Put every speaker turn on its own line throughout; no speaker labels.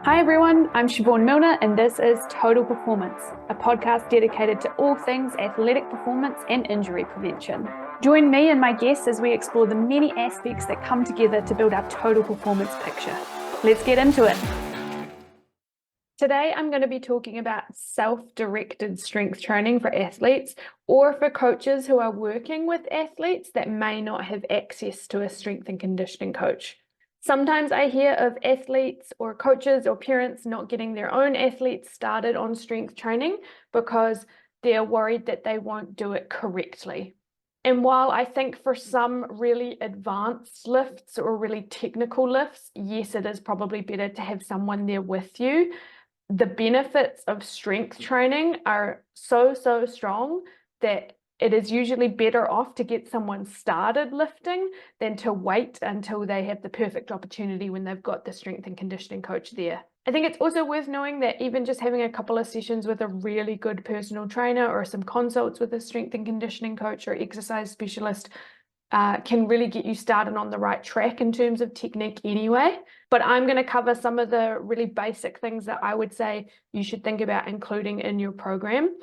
Hi everyone, I'm Siobhan Milner and this is Total Performance, a podcast dedicated to all things athletic performance and injury prevention. Join me and my guests as we explore the many aspects that come together to build our total performance picture. Let's get into it. Today I'm going to be talking about self-directed strength training for athletes or for coaches who are working with athletes that may not have access to a strength and conditioning coach. Sometimes I hear of athletes or coaches or parents not getting their own athletes started on strength training because they're worried that they won't do it correctly. And while I think for some really advanced lifts or really technical lifts, yes, it is probably better to have someone there with you. The benefits of strength training are so strong that it is usually better off to get someone started lifting than to wait until they have the perfect opportunity when they've got the strength and conditioning coach there. I think it's also worth knowing that even just having a couple of sessions with a really good personal trainer or some consults with a strength and conditioning coach or exercise specialist can really get you started on the right track in terms of technique anyway. But I'm going to cover some of the really basic things that I would say you should think about including in your program,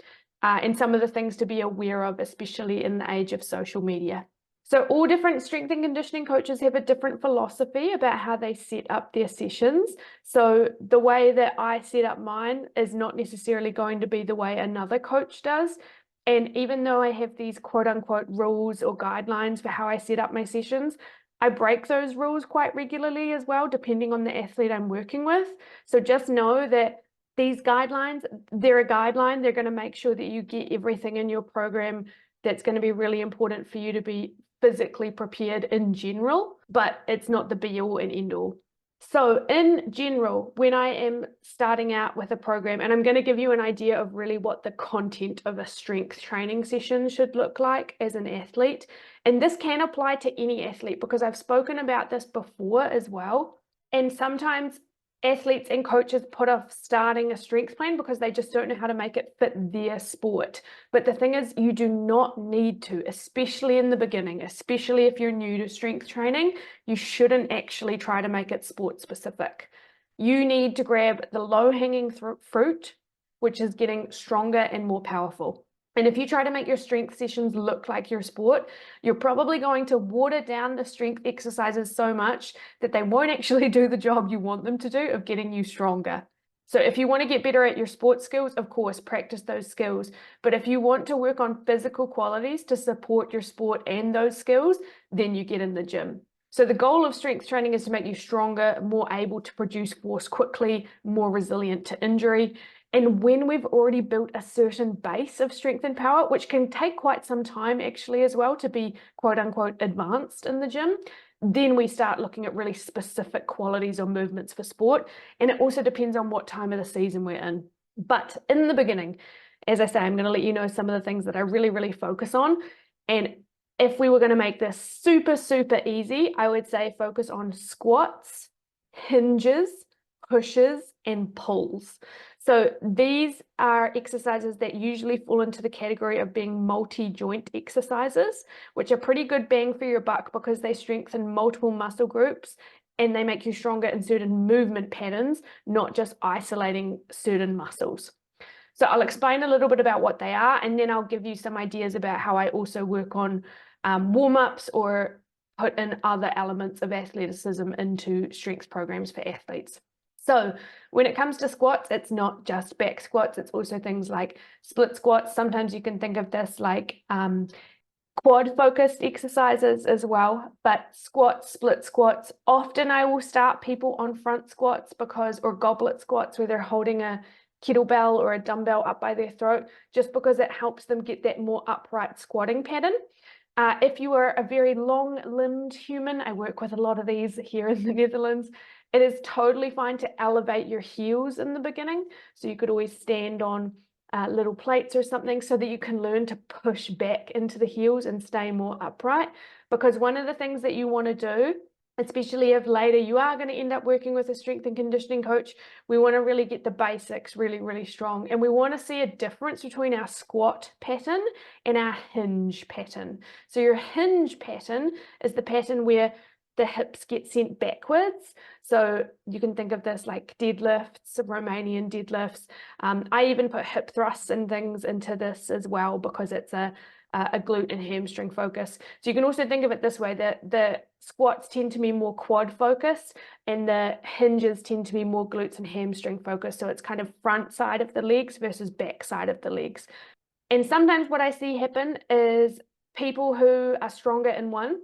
and some of the things to be aware of, especially in the age of social media. So all different strength and conditioning coaches have a different philosophy about how they set up their sessions. So the way that I set up mine is not necessarily going to be the way another coach does. And even though I have these quote unquote rules or guidelines for how I set up my sessions, I break those rules quite regularly as well, depending on the athlete I'm working with. So just know that these guidelines, they're a guideline. They're going to make sure that you get everything in your program that's going to be really important for you to be physically prepared in general, but it's not the be all and end all. So in general, when I am starting out with a program, and I'm going to give you an idea of really what the content of a strength training session should look like as an athlete. And this can apply to any athlete because I've spoken about this before as well. And sometimes athletes and coaches put off starting a strength plan because they just don't know how to make it fit their sport. But the thing is, you do not need to, especially in the beginning, especially if you're new to strength training, you shouldn't actually try to make it sport specific. You need to grab the low-hanging fruit, which is getting stronger and more powerful. And if you try to make your strength sessions look like your sport, you're probably going to water down the strength exercises so much that they won't actually do the job you want them to do of getting you stronger. So if you want to get better at your sports skills, of course, practice those skills. But if you want to work on physical qualities to support your sport and those skills, then you get in the gym. So the goal of strength training is to make you stronger, more able to produce force quickly, more resilient to injury. And when we've already built a certain base of strength and power, which can take quite some time actually as well to be quote unquote advanced in the gym, then we start looking at really specific qualities or movements for sport. And it also depends on what time of the season we're in. But in the beginning, as I say, I'm going to let you know some of the things that I really focus on. And if we were going to make this super easy, I would say focus on squats, hinges, pushes, and pulls. So these are exercises that usually fall into the category of being multi-joint exercises, which are pretty good bang for your buck because they strengthen multiple muscle groups and they make you stronger in certain movement patterns, not just isolating certain muscles. So I'll explain a little bit about what they are, and then I'll give you some ideas about how I also work on warm-ups or put in other elements of athleticism into strength programs for athletes. So when it comes to squats, it's not just back squats, it's also things like split squats. Sometimes you can think of this like quad focused exercises as well, but squats, split squats, often I will start people on front squats or goblet squats where they're holding a kettlebell or a dumbbell up by their throat, just because it helps them get that more upright squatting pattern. If you are a very long-limbed human, I work with a lot of these here in the Netherlands, it is totally fine to elevate your heels in the beginning. So you could always stand on little plates or something so that you can learn to push back into the heels and stay more upright. Because one of the things that you want to do, especially if later you are going to end up working with a strength and conditioning coach, we want to really get the basics really strong. And we want to see a difference between our squat pattern and our hinge pattern. So your hinge pattern is the pattern where the hips get sent backwards. So you can think of this like deadlifts, Romanian deadlifts. I even put hip thrusts and things into this as well because it's a glute and hamstring focus. So you can also think of it this way, that the squats tend to be more quad focused and the hinges tend to be more glutes and hamstring focused. So it's kind of front side of the legs versus back side of the legs. And sometimes what I see happen is people who are stronger in one,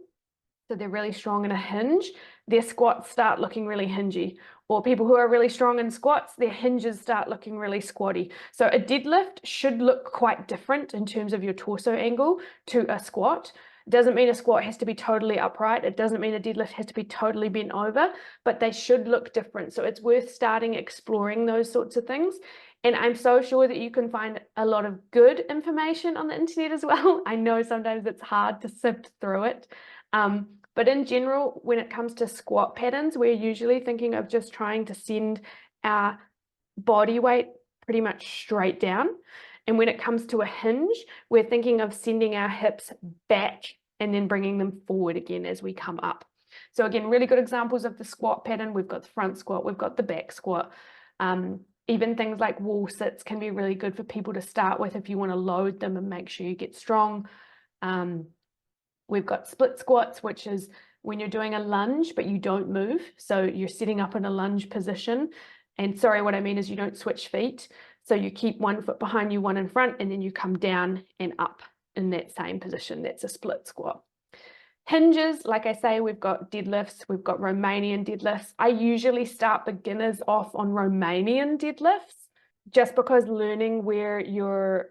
so they're really strong in a hinge, their squats start looking really hingy. Or people who are really strong in squats, their hinges start looking really squatty. So a deadlift should look quite different in terms of your torso angle to a squat. It doesn't mean a squat has to be totally upright. It doesn't mean a deadlift has to be totally bent over, but they should look different. So it's worth starting exploring those sorts of things. And I'm so sure that you can find a lot of good information on the internet as well. I know sometimes it's hard to sift through it. But in general, when it comes to squat patterns, we're usually thinking of just trying to send our body weight pretty much straight down. And when it comes to a hinge, we're thinking of sending our hips back and then bringing them forward again as we come up. So again, really good examples of the squat pattern. We've got the front squat, we've got the back squat. Even things like wall sits can be really good for people to start with if you want to load them and make sure you get strong. We've got split squats, which is when you're doing a lunge, but you don't move. So you're sitting up in a lunge position. And sorry, what I mean is you don't switch feet. So you keep one foot behind you, one in front, and then you come down and up in that same position. That's a split squat. Hinges, like I say, we've got deadlifts, we've got Romanian deadlifts. I usually start beginners off on Romanian deadlifts just because learning where your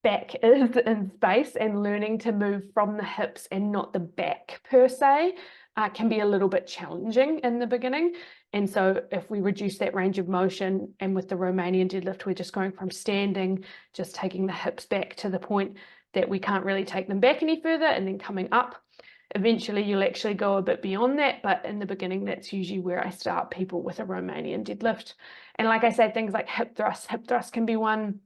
back is in space and learning to move from the hips and not the back per se can be a little bit challenging in the beginning. And so if we reduce that range of motion, and with the Romanian deadlift, we're just going from standing, just taking the hips back to the point that we can't really take them back any further and then coming up. Eventually you'll actually go a bit beyond that, but in the beginning, that's usually where I start people with a Romanian deadlift. And like I said, things like hip thrust can be one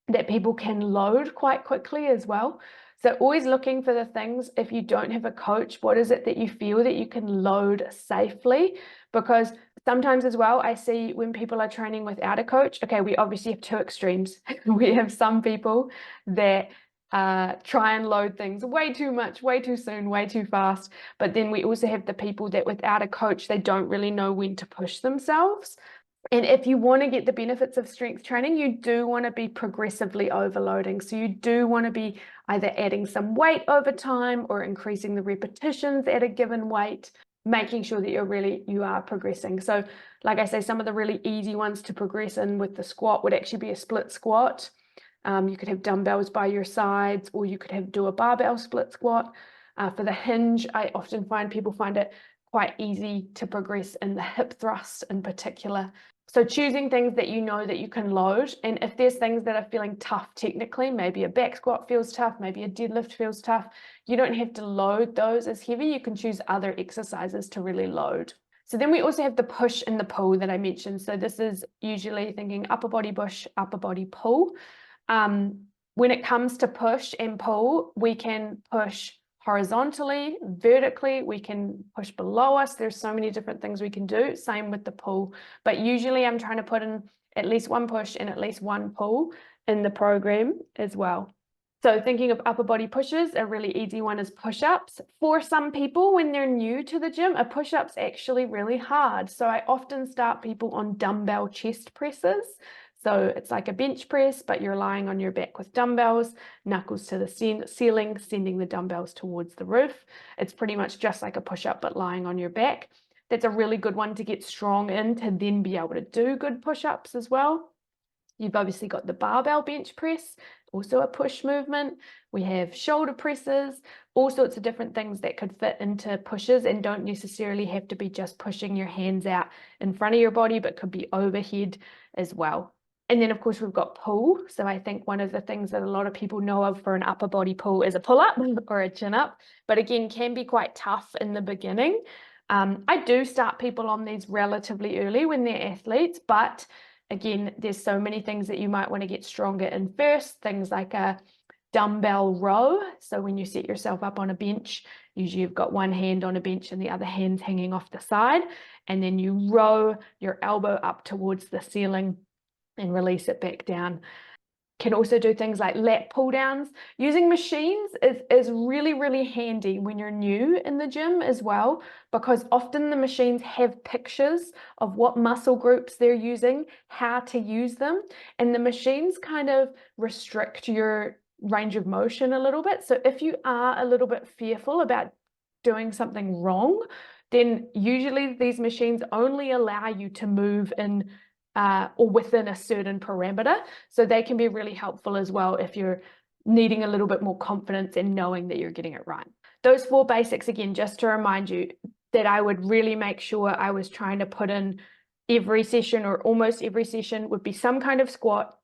that people can load quite quickly as well. So always looking for the things, if you don't have a coach, what is it that you feel that you can load safely? Because sometimes as well, I see when people are training without a coach, okay, we obviously have two extremes. We have some people that try and load things way too much, way too soon, way too fast. But then we also have the people that without a coach, they don't really know when to push themselves. And if you want to get the benefits of strength training, you do want to be progressively overloading. So you do want to be either adding some weight over time or increasing the repetitions at a given weight, making sure that you are progressing. So like I say, some of the really easy ones to progress in with the squat would actually be a split squat. You could have dumbbells by your sides, or you could do a barbell split squat. For the hinge, I often find people find it quite easy to progress in the hip thrust in particular. So choosing things that you know that you can load, and if there's things that are feeling tough technically, maybe a back squat feels tough, maybe a deadlift feels tough, you don't have to load those as heavy. You can choose other exercises to really load. So then we also have the push and the pull that I mentioned. So this is usually thinking upper body push, upper body pull. When it comes to push and pull, we can push horizontally, vertically, we can push below us. There's so many different things we can do. Same with the pull. But usually I'm trying to put in at least one push and at least one pull in the program as well. So thinking of upper body pushes, a really easy one is push-ups. For some people, when they're new to the gym, a push-up's actually really hard. So I often start people on dumbbell chest presses. So it's like a bench press, but you're lying on your back with dumbbells, knuckles to the ceiling, sending the dumbbells towards the roof. It's pretty much just like a push-up, but lying on your back. That's a really good one to get strong in, to then be able to do good push-ups as well. You've obviously got the barbell bench press, also a push movement. We have shoulder presses, all sorts of different things that could fit into pushes and don't necessarily have to be just pushing your hands out in front of your body, but could be overhead as well. And then, of course, we've got pull. So I think one of the things that a lot of people know of for an upper body pull is a pull-up or a chin-up, but again, can be quite tough in the beginning. I do start people on these relatively early when they're athletes, but again, there's so many things that you might want to get stronger in first, things like a dumbbell row. So when you set yourself up on a bench, usually you've got one hand on a bench and the other hand's hanging off the side, and then you row your elbow up towards the ceiling and release it back down. Can also do things like lat pull downs. Using machines is really, really handy when you're new in the gym as well, because often the machines have pictures of what muscle groups they're using, how to use them, and the machines kind of restrict your range of motion a little bit. So if you are a little bit fearful about doing something wrong, then usually these machines only allow you to move in or within a certain parameter. So they can be really helpful as well if you're needing a little bit more confidence in knowing that you're getting it right. Those 4 basics, again, just to remind you that I would really make sure I was trying to put in every session, or almost every session, would be some kind of squat,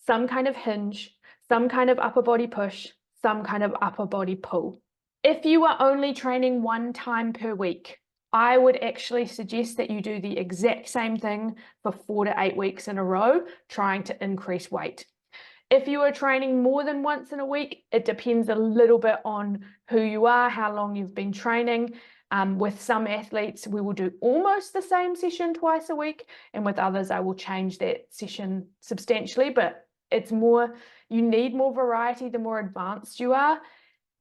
some kind of hinge, some kind of upper body push, some kind of upper body pull. If you are only training 1 time per week, I would actually suggest that you do the exact same thing for 4 to 8 weeks in a row, trying to increase weight. If you are training more than once in a week, it depends a little bit on who you are, how long you've been training. With some athletes, we will do almost the same session twice a week, and with others, I will change that session substantially, but it's more, you need more variety the more advanced you are.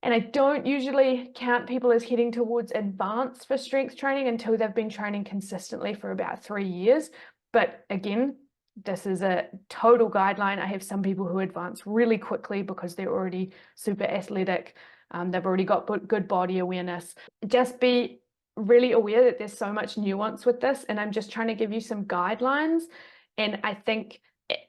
And I don't usually count people as heading towards advanced for strength training until they've been training consistently for about 3 years. But again, this is a total guideline. I have some people who advance really quickly because they're already super athletic. They've already got good body awareness. Just be really aware that there's so much nuance with this, and I'm just trying to give you some guidelines. And I think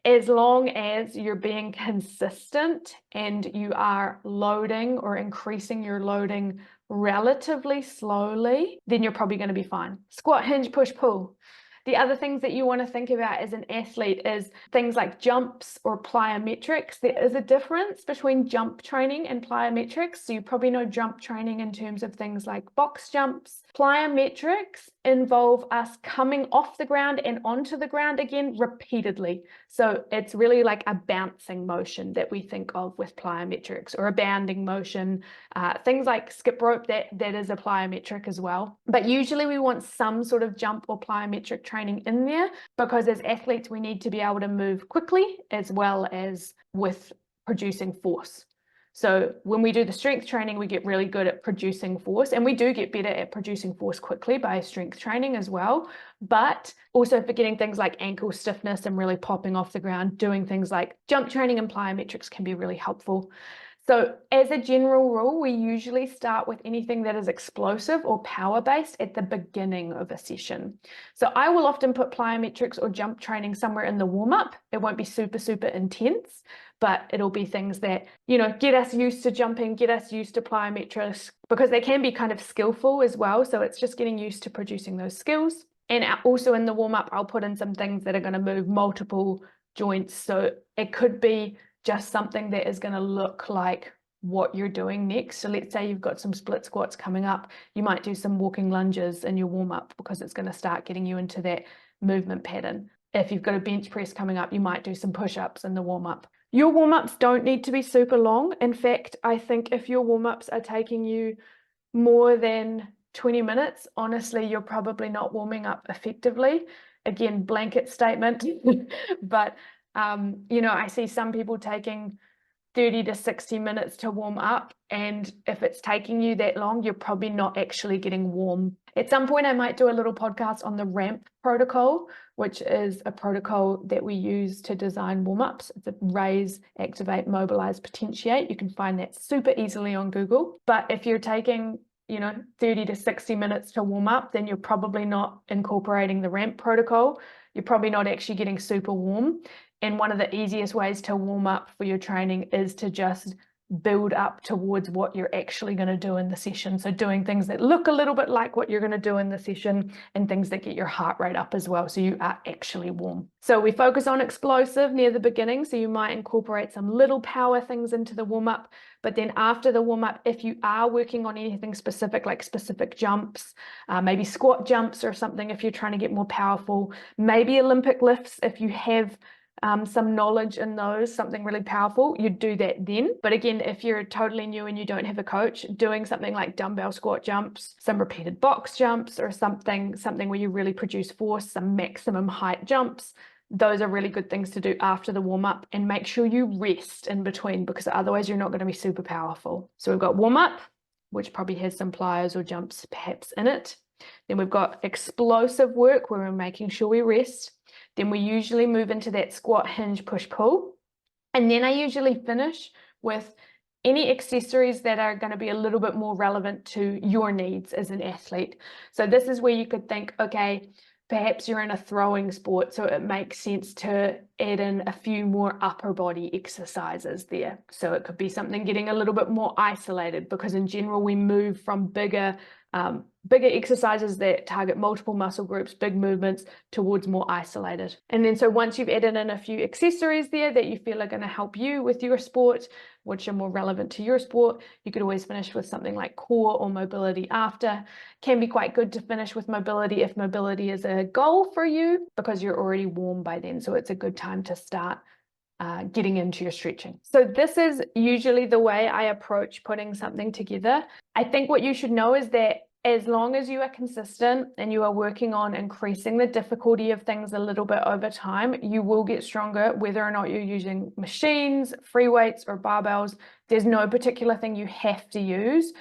as long as you're being consistent and you are loading or increasing your loading relatively slowly, then you're probably going to be fine. Squat, hinge, push, pull. The other things that you want to think about as an athlete is things like jumps or plyometrics. There is a difference between jump training and plyometrics. So you probably know jump training in terms of things like box jumps. Plyometrics involve us coming off the ground and onto the ground again repeatedly. So it's really like a bouncing motion that we think of with plyometrics, or a bounding motion. Things like skip rope, that is a plyometric as well. But usually we want some sort of jump or plyometric training in there, because as athletes we need to be able to move quickly as well as with producing force. So when we do the strength training, we get really good at producing force, and we do get better at producing force quickly by strength training as well. But also for getting things like ankle stiffness and really popping off the ground, doing things like jump training and plyometrics can be really helpful. So as a general rule, we usually start with anything that is explosive or power-based at the beginning of a session. So I will often put plyometrics or jump training somewhere in the warm-up. It won't be super, super intense, but it'll be things that, you know, get us used to jumping, get us used to plyometrics, because they can be kind of skillful as well. So it's just getting used to producing those skills. And also in the warm-up, I'll put in some things that are going to move multiple joints. So it could be just something that is going to look like what you're doing next. So let's say you've got some split squats coming up. You might do some walking lunges in your warm-up, because it's going to start getting you into that movement pattern. If you've got a bench press coming up, you might do some push-ups in the warm-up. Your warm-ups don't need to be super long. In fact, I think if your warm-ups are taking you more than 20 minutes, honestly, you're probably not warming up effectively. Again, blanket statement, but you know, I see some people taking 30 to 60 minutes to warm up, and if it's taking you that long, you're probably not actually getting warm. At some point, I might do a little podcast on the RAMP protocol, which is a protocol that we use to design warm-ups. It's a raise, activate, mobilize, potentiate. You can find that super easily on Google. But if you're taking, you know, 30 to 60 minutes to warm up, then you're probably not incorporating the RAMP protocol. You're probably not actually getting super warm. And one of the easiest ways to warm up for your training is to just build up towards what you're actually going to do in the session. So doing things that look a little bit like what you're going to do in the session, and things that get your heart rate up as well, so you are actually warm. So we focus on explosive near the beginning, so you might incorporate some little power things into the warm-up. But then after the warm-up, if you are working on anything specific, like specific jumps, maybe squat jumps or something, if you're trying to get more powerful, maybe Olympic lifts if you have some knowledge in those, something really powerful, you'd do that then. But again, if you're totally new and you don't have a coach, doing something like dumbbell squat jumps, some repeated box jumps, or something where you really produce force, some maximum height jumps, those are really good things to do after the warm-up, and make sure you rest in between, because otherwise you're not going to be super powerful. So we've got warm-up, which probably has some plyos or jumps perhaps in it. Then we've got explosive work where we're making sure we rest. Then we usually move into that squat, hinge, push, pull. And then I usually finish with any accessories that are going to be a little bit more relevant to your needs as an athlete. So this is where you could think, okay, perhaps you're in a throwing sport, so it makes sense to add in a few more upper body exercises there. So it could be something getting a little bit more isolated, because in general we move from bigger exercises that target multiple muscle groups, big movements, towards more isolated. And then so once you've added in a few accessories there that you feel are going to help you with your sport, which are more relevant to your sport, you could always finish with something like core or mobility after. Can be quite good to finish with mobility if mobility is a goal for you, because you're already warm by then. So it's a good time to start getting into your stretching. So this is usually the way I approach putting something together. I think what you should know is that as long as you are consistent and you are working on increasing the difficulty of things a little bit over time, you will get stronger, whether or not you're using machines, free weights, or barbells. There's no particular thing you have to use.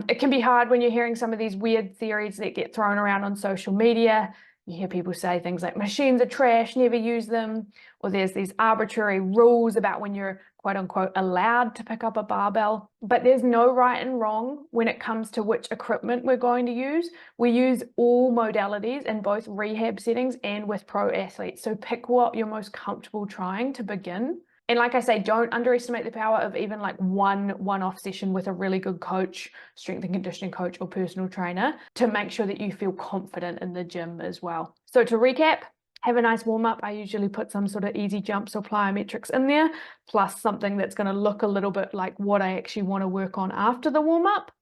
It can be hard when you're hearing some of these weird theories that get thrown around on social media. You hear people say things like machines are trash, never use them, or there's these arbitrary rules about when you're quote unquote allowed to pick up a barbell. But there's no right and wrong when it comes to which equipment we're going to use. We use all modalities in both rehab settings and with pro athletes. So pick what you're most comfortable trying to begin. And like I say, don't underestimate the power of even like one-off session with a really good coach, strength and conditioning coach or personal trainer, to make sure that you feel confident in the gym as well. So to recap, have a nice warm-up. I usually put some sort of easy jumps or plyometrics in there, plus something that's going to look a little bit like what I actually want to work on after the warm-up.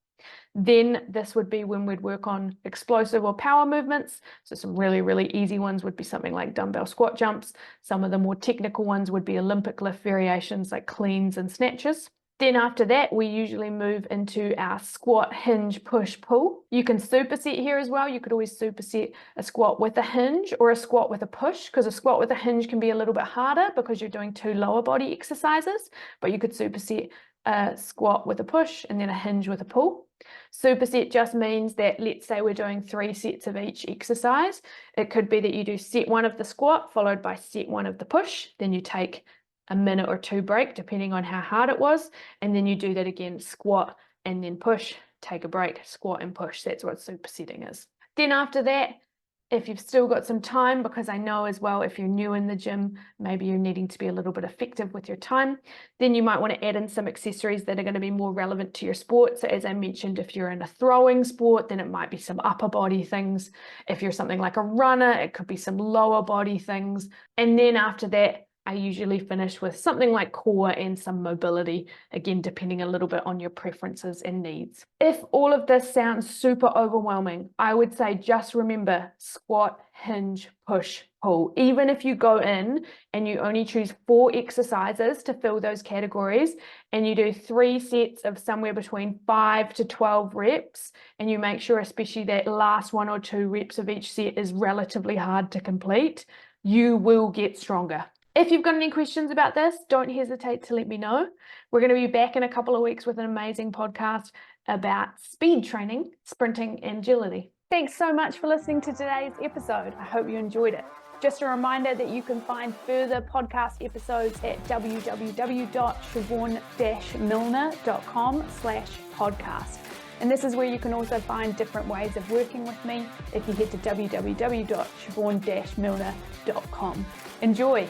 Then this would be when we'd work on explosive or power movements. So some really, really easy ones would be something like dumbbell squat jumps. Some of the more technical ones would be Olympic lift variations like cleans and snatches. Then after that, we usually move into our squat, hinge, push, pull. You can superset here as well. You could always superset a squat with a hinge or a squat with a push, because a squat with a hinge can be a little bit harder because you're doing two lower body exercises, but you could superset a squat with a push and then a hinge with a pull. Superset just means that, let's say we're doing 3 sets of each exercise. It could be that you do set 1 of the squat followed by set 1 of the push. Then you take a minute or 2 break depending on how hard it was. And then you do that again, squat and then push, take a break, squat and push. That's what supersetting is. Then after that, if you've still got some time, because I know as well, if you're new in the gym, maybe you're needing to be a little bit effective with your time, then you might want to add in some accessories that are going to be more relevant to your sport. So as I mentioned, if you're in a throwing sport, then it might be some upper body things. If you're something like a runner, it could be some lower body things. And then after that, I usually finish with something like core and some mobility, again, depending a little bit on your preferences and needs. If all of this sounds super overwhelming, I would say just remember squat, hinge, push, pull. Even if you go in and you only choose 4 exercises to fill those categories, and you do 3 sets of somewhere between 5 to 12 reps, and you make sure especially that last 1 or 2 reps of each set is relatively hard to complete, you will get stronger. If you've got any questions about this, don't hesitate to let me know. We're going to be back in a couple of weeks with an amazing podcast about speed training, sprinting, and agility. Thanks so much for listening to today's episode. I hope you enjoyed it. Just a reminder that you can find further podcast episodes at www.siobhan-milner.com/podcast. And this is where you can also find different ways of working with me if you head to www.siobhan-milner.com. Enjoy!